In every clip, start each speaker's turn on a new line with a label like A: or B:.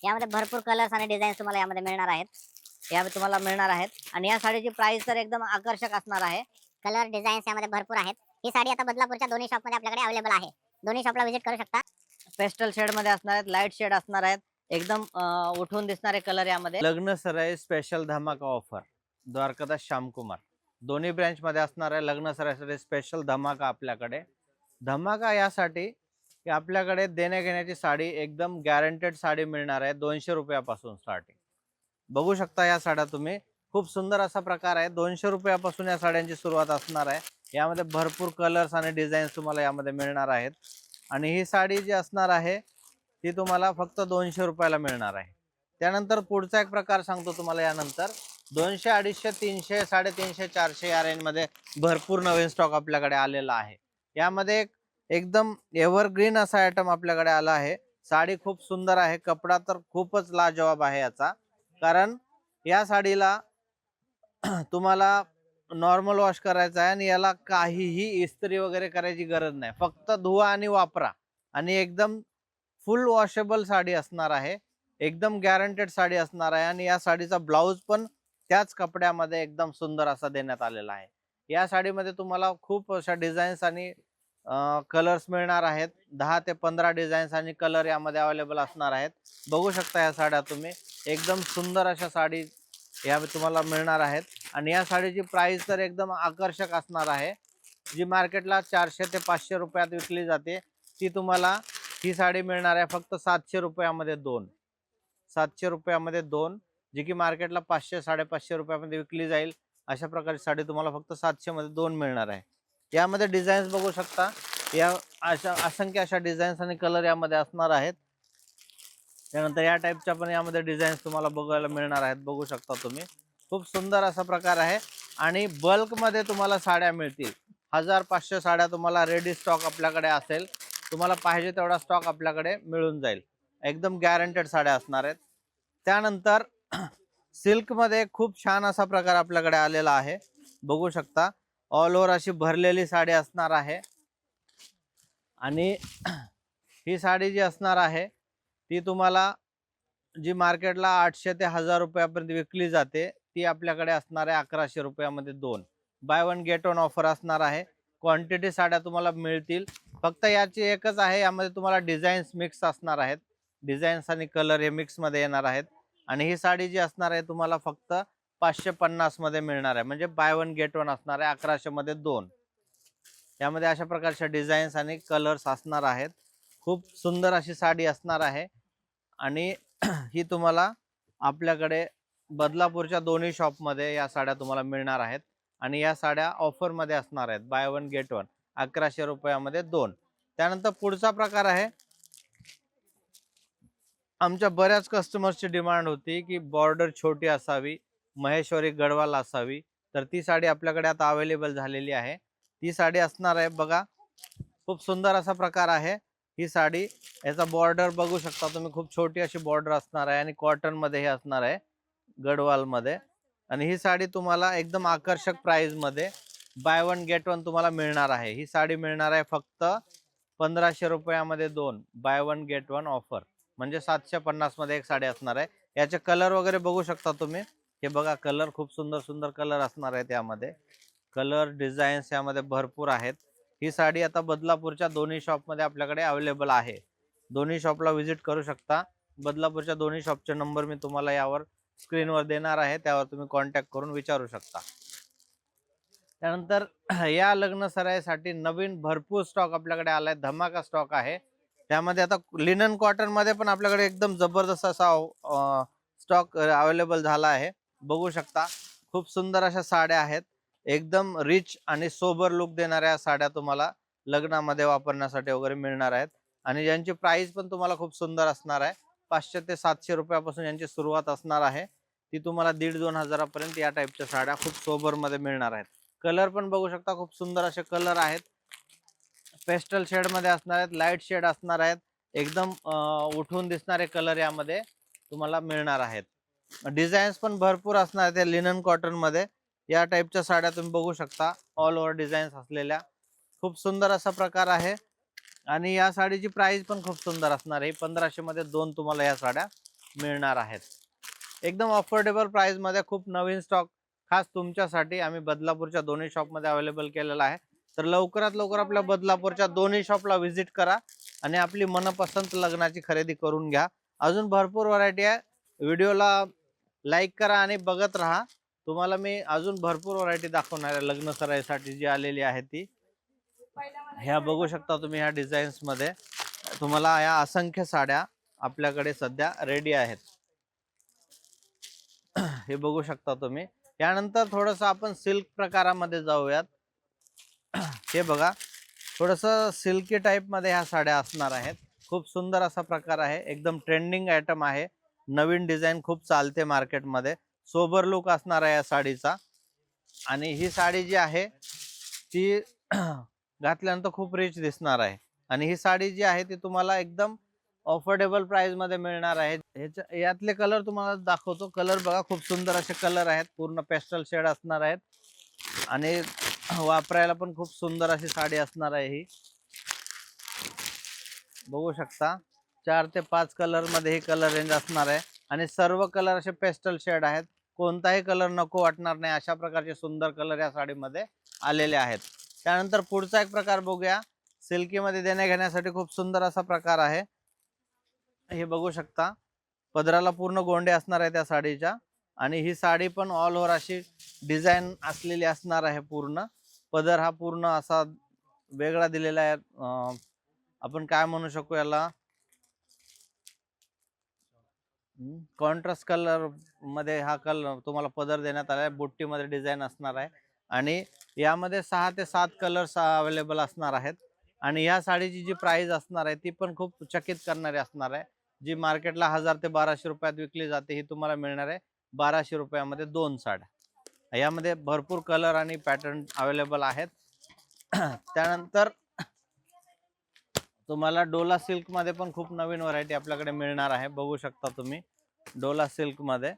A: यामध्ये भरपूर कलर्स आणि डिझाईन्स तुम्हाला यामध्ये मिळणार आहेत. यामध्ये तुम्हाला मिळणार आहेत आणि या साडीची प्राइस तर एकदम आकर्षक असणार आहे.
B: कलर डिझाईन्स यामध्ये भरपूर आहेत. ही साडी आता बदलापूरच्या दोन्ही शॉपमध्ये आपल्याकडे अवेलेबल आहे. दोन्ही शॉपला व्हिजिट करू शकता.
A: पेस्टल शेड मध्ये असणार आहेत, लाईट शेड असणार आहेत, एकदम उठून दिसणारे कलर यामध्ये.
C: लग्न सराई स्पेशल धमाका ऑफर द्वारकादास श्यामकुमार दोन्ही ब्रँच मध्ये असणार आहे. लग्न सराईसाठी स्पेशल धमाका आपल्याकडे. धमाका यासाठी की आपल्याकडे देण्या घेण्याची साडी एकदम गॅरंटेड साडी मिळणार आहे 200 रुपयापासून स्टार्टिंग. बघू शकता या साड्या तुम्ही, खूप सुंदर असा प्रकार आहे. 200 रुपयापासून या साड्यांची सुरुवात असणार आहे. यामध्ये भरपूर कलर्स आणि डिझाईन्स तुम्हाला यामध्ये मिळणार आहेत आणि ही साडी जी असणार आहे ती तुम्हाला फक्त 200 रुपयाला मिळणार आहे. त्यानंतर पुढचा एक प्रकार सांगतो तुम्हाला. यानंतर 200, 250, 300, 350, 400 या रेंजमध्ये भरपूर नवीन स्टॉक आपल्याकडे आलेला आहे. यामध्ये एकदम एव्हरग्रीन असा आयटम आपल्याकडे आला आहे. साडी खूप सुंदर आहे, कपडा तर खूपच लाजवाब आहे याचा. कारण या साडीला तुम्हाला नॉर्मल वॉश करायचा आहे आणि याला काहीही इस्त्री वगैरे करायची गरज नाही. फक्त धुवा आणि वापरा आणि एकदम फुल वॉशेबल साडी असणार आहे. एकदम गॅरंटेड साडी असणार आहे आणि या साडीचा ब्लाउज पण त्याच कपड्यामध्ये एकदम सुंदर असा देण्यात आलेला आहे. या साडीमध्ये तुम्हाला खूप अशा डिझाईन्स आणि कलर्स मिळणार आहेत. 10 ते 15 डिझाईन्स आणि कलर यामध्ये अवेलेबल असणार आहेत. बघू शकता या साड्या तुम्ही, एकदम सुंदर अशा साडी या तुम्हाला मिळणार आहेत आणि या साडीची प्राइस तर एकदम आकर्षक असणार आहे. जी मार्केटला 400 ते 500 रुपयात विकली जाते ती तुम्हाला ही साडी मिळणार आहे फक्त 700 रुपयामध्ये दोन. 700 रुपयामध्ये दोन, जी की मार्केटला 500 550 रुपयामध्ये विकली जाईल. अशा प्रकारची साडी तुम्हाला फक्त 700 मध्ये दोन मिळणार आहे. यामध्ये डिझाईन्स बघू शकता. या अशा असंख्य अशा डिझाईन्स आणि कलर यामध्ये असणार आहेत. त्यानंतर या टाईपच्या पण यामध्ये डिझाईन्स तुम्हाला बघायला मिळणार आहेत. बघू शकता तुम्ही, खूप सुंदर असा प्रकार आहे आणि बल्क मध्ये तुम्हाला साड्या मिळतील. 1500 साड्या तुम्हाला रेडी स्टॉक आपल्याकडे असेल. तुम्हाला पाहिजे तेवढा स्टॉक आपल्याकडे मिळून जाईल. एकदम गॅरंटेड साड्या असणार आहेत. त्यानंतर सिल्क मध्ये खूप छान असा प्रकार आपल्याकडे आलेला आहे. बघू शकता, ऑल ओव्हर अशी भरलेली साडी असणार आहे आणि ही साडी जी असणार आहे ती तुम्हाला जी मार्केटला 800 ते 1000 रुपयापर्यंत विकली जाते ती आपल्याकडे असणार आहे 1100 रुपयामध्ये दोन. By one get one offer असणार आहे. क्वांटिटी साड्या तुम्हाला मिळतील. फक्त याची एकच आहे, यामध्ये तुम्हाला डिझाईन्स मिक्स असणार आहेत. डिझाईन्स आणि कलर हे मिक्स मध्ये येणार आहेत आणि ही साडी जी असणार आहे तुम्हाला फक्त 550 मध्ये मिळणार आहे. म्हणजे बाय वन गेट वन असणार आहे 1100 मध्ये दोन. यामध्ये अशा प्रकारच्या डिझाईन्स आणि कलर्स असणार आहेत. खूप सुंदर अशी साडी असणार आहे आणि ही तुम्हाला आपल्याकडे बदलापूरच्या दोन्ही शॉपमध्ये या साड्या तुम्हाला मिळणार आहेत आणि या साड्या ऑफर मध्ये असणार आहेत. बाय वन गेट वन 1100 रुपयामध्ये दोन. त्यानंतर पुढचा प्रकार आहे. आमच्या बऱ्याच कस्टमर्सची डिमांड होती की बॉर्डर छोटी असावी, महेश्वरी गडवाल असावी, तर ती साडी आपल्याकडे आता अवेलेबल झालेली आहे. ती साडी असणार आहे बघा, खूप सुंदर असा प्रकार आहे. ही साडी, याचा बॉर्डर बघू शकता तुम्ही, खूप छोटी अशी बॉर्डर असणार आहे आणि कॉटन मध्ये हे असणार आहे, गडवाल मध्ये. आणि ही साडी तुम्हाला एकदम आकर्षक प्राइस मध्ये बाय वन गेट वन तुम्हाला मिळणार आहे. ही साडी मिळणार आहे फक्त 1500 रुपयामध्ये दोन. By one get one offer म्हणजे 750 मध्ये एक साडी असणार आहे. याचे कलर वगैरे बघू शकता तुम्ही. हे बघा, कलर खूप सुंदर सुंदर कलर असणार आहे. त्यामध्ये कलर डिझाईन्स यामध्ये भरपूर आहेत. ही साडी आता बदलापूरच्या दोन्ही शॉपमध्ये आपल्याकडे अवेलेबल आहे. दोन्ही शॉपला व्हिजिट करू शकता. बदलापूरच्या दोन्ही शॉपचे नंबर मी तुम्हाला यावर स्क्रीनवर देणार आहे, त्यावर तुम्ही कॉन्टॅक्ट करून विचारू शकता. त्यानंतर या लग्न सराईसाठी नवीन भरपूर स्टॉक आपल्याकडे आलाय, धमाका स्टॉक आहे. त्यामध्ये आता लिनन कॉटन मध्ये पण आपल्याकडे एकदम जबरदस्त असा स्टॉक अवेलेबल झाला आहे. बघू शकता, खूप सुंदर अशा साड्या आहेत. एकदम रिच आणि सोबर लुक देणाऱ्या साड्या तुम्हाला लग्नामध्ये वापरण्यासाठी वगैरे मिळणार आहेत आणि यांची प्राइस पण तुम्हाला खूप सुंदर असणार आहे. 500 ते 700 रुपयापासून यांची सुरुवात असणार आहे. ती तुम्हाला 1,500-2,000 हजारापर्यंत या टाईपच्या साड्या खूप सोबर मध्ये मिळणार आहेत. कलर पण बघू शकता, खूप सुंदर असे कलर आहेत. पेस्टल शेड मध्ये असणार आहेत, लाईट शेड असणार आहेत, एकदम उठून दिसणारे कलर यामध्ये तुम्हाला मिळणार आहेत. डिझाईन्स पण भरपूर असणार आहेत लिनन कॉटन मध्ये. या टाईपच्या साड्या तुम्ही बघू शकता, ऑल ओव्हर डिझाईन्स असलेल्या. खूप सुंदर असा प्रकार आहे आणि या साडीची प्राइस पण खूप सुंदर असणार आहे. 1500 मध्ये दोन तुम्हाला या साड्या मिळणार आहेत. एकदम अफोर्डेबल प्राइस मध्ये खूप नवीन स्टॉक खास तुमच्यासाठी आम्ही बदलापूरच्या दोन्ही शॉप मध्ये अवेलेबल केलेला आहे. तर लवकरात लवकर आपल्या बदलापूरच्या दोन्ही शॉपला व्हिजिट करा आणि आपली मनपसंत लग्नाची खरेदी करून घ्या. अजून भरपूर व्हरायटी आहे. व्हिडिओला लाईक करा आणि बघत राहा. तुम्हाला मी अजून भरपूर व्हरायटी दाखवणार आहे लग्न सराईसाठी जी आलेली आहे ती. ह्या बघू शकता तुम्ही ह्या डिझाईन्स मध्ये तुम्हाला या असंख्य साड्या आपल्याकडे सध्या रेडी आहेत. हे बघू शकता तुम्ही. यानंतर थोडस आपण सिल्क प्रकारामध्ये जाऊयात. हे बघा थोडस सिल्की टाइप मध्ये ह्या साड्या असणार आहेत. खूप सुंदर असा प्रकार आहे. एकदम ट्रेंडिंग आयटम आहे. नवीन डिझाईन खूप चालते मार्केटमध्ये. सोबर लुक असणार आहे या साडीचा. आणि ही साडी जी आहे ती घातल्यानंतर खूप रिच दिसणार आहे. आणि ही साडी जी आहे ती तुम्हाला एकदम अफोर्डेबल प्राइस मध्ये मिळणार आहे. यातले कलर तुम्हाला दाखवतो. कलर बघा खूप सुंदर असे कलर आहेत. पूर्ण पेस्टल शेड असणार आहेत आणि वापरायला पण खूप सुंदर अशी साडी असणार आहे. ही बघू शकता 4 ते 5 कलर मध्ये ही कलर रेंज असणार आहे आणि सर्व कलर असे पेस्टल शेड आहेत. कोणताही कलर नको वाटणार नाही अशा प्रकारचे सुंदर कलर या साडीमध्ये आलेले आहेत. त्यानंतर पुढचा एक प्रकार बघूया. सिल्की मध्ये देण्या घेण्यासाठी खूप सुंदर असा प्रकार आहे. हे बघू शकता पदराला पूर्ण गोंडे असणार आहे त्या साडीच्या आणि ही साडी पण ऑल ओव्हर अशी डिझाईन असलेली असणार आहे. पूर्ण पदर हा पूर्ण असा वेगळा दिलेला आहे. आपण काय म्हणू शकू याला कॉन्ट्रास्ट कलर मध्ये हा कलर तुम्हाला पदर देण्यात आला आहे. बुट्टी मध्ये डिझाईन असणार आहे आणि यामध्ये 6 ते 7 कलर्स अवेलेबल असणार आहेत. आणि या साडीची जी प्राइस असणार आहे ती पण खूप चकित करणारी असणार आहे. जी मार्केटला 1000 ते 1200 रुपयात विकली जाते ही तुम्हाला मिळणार आहे 1200 रुपयामध्ये 2 साड्या. यामध्ये भरपूर कलर आणि पॅटर्न अवेलेबल आहेत. त्यानंतर तुम्हाला डोला सिल्क मध्ये पण खूप नवीन व्हरायटी आपल्याकडे मिळणार आहे. बघू शकता तुम्ही डोला सिल्क मध्ये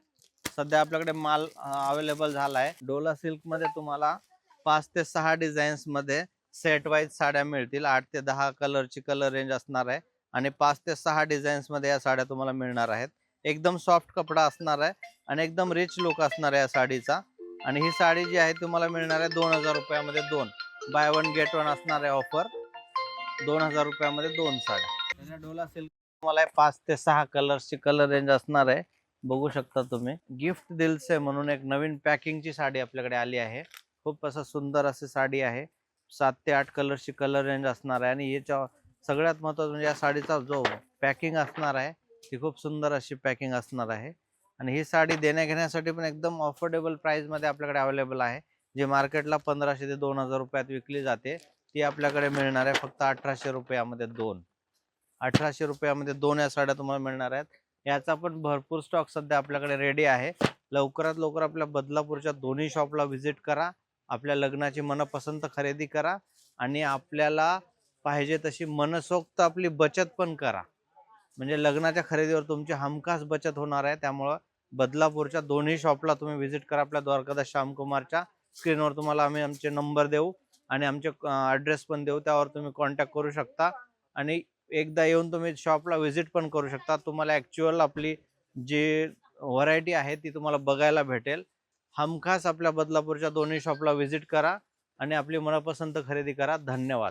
C: सध्या आपल्याकडे माल अवेलेबल झाला आहे. डोला सिल्क मध्ये तुम्हाला 5 ते 6 डिझाईन्स मध्ये सेट वाईज साड्या मिळतील. 8 ते 10 कलरची कलर रेंज असणार आहे आणि 5 ते 6 डिझाईन्स मध्ये या साड्या तुम्हाला मिळणार आहेत. एकदम सॉफ्ट कपडा असणार आहे आणि एकदम रिच लुक असणार आहे या साडीचा. आणि ही साडी जी आहे तुम्हाला मिळणार आहे 2000 रुपयामध्ये 2 बाय 1 गेट 1 असणार आहे ऑफर. 2000 रुपयामध्ये 2 साड्या. डोला सिल्क तुम्हाला 5 ते 6 कलर्सची कलर रेंज असणार आहे. बघू शकता तुम्ही. गिफ्ट दिल से म्हणून एक नवीन पॅकिंगची साडी आपल्याकडे आली आहे. खूप असं सुंदर अशी साडी आहे. 7 ते 8 कलर्सची कलर रेंज असणार आहे आणि याच्या सगळ्यात महत्त्वाचं म्हणजे या साडीचा जो पॅकिंग असणार आहे ती खूप सुंदर अशी पॅकिंग असणार आहे. आणि ही साडी देण्या घेण्यासाठी पण एकदम अफोर्डेबल प्राइस मध्ये आपल्याकडे अवेलेबल आहे. जे मार्केटला 1500 ते 2000 रुपयात विकली जाते ती आपल्याकडे मिळणार आहे फक्त 1800 रुपयामध्ये 2. 1800 रुपयामध्ये 2 या साड्या तुम्हाला मिळणार आहेत. याचा पण भरपूर स्टॉक सध्या आपल्याकडे रेडी आहे. लवकरात लवकर आपल्या बदलापूरच्या दोन्ही शॉपला व्हिजिट करा. आपल्या लग्नाची मनपसंत खरेदी करा आणि आपल्याला पाहिजे तशी मनसोक्त आपली बचत पण करा. म्हणजे लग्नाच्या खरेदीवर तुमची हमखास बचत होणार आहे. त्यामुळं बदलापूरच्या दोन्ही शॉपला तुम्ही व्हिजिट करा. आपल्या द्वारकादास श्यामकुमारच्या स्क्रीनवर तुम्हाला आम्ही आमचे नंबर देऊ आणि आमचे ॲड्रेस पण देऊ. त्यावर तुम्ही कॉन्टॅक्ट करू शकता आणि एकदा येऊन तुम्ही शॉपला व्हिजिट पण करू शकता. तुम्हाला ॲक्च्युअल आपली जी व्हरायटी आहे ती तुम्हाला बघायला भेटेल. हमखास आपल्या बदलापूरच्या दोन्ही शॉपला व्हिजिट करा आणि आपली मनपसंत खरेदी करा. धन्यवाद.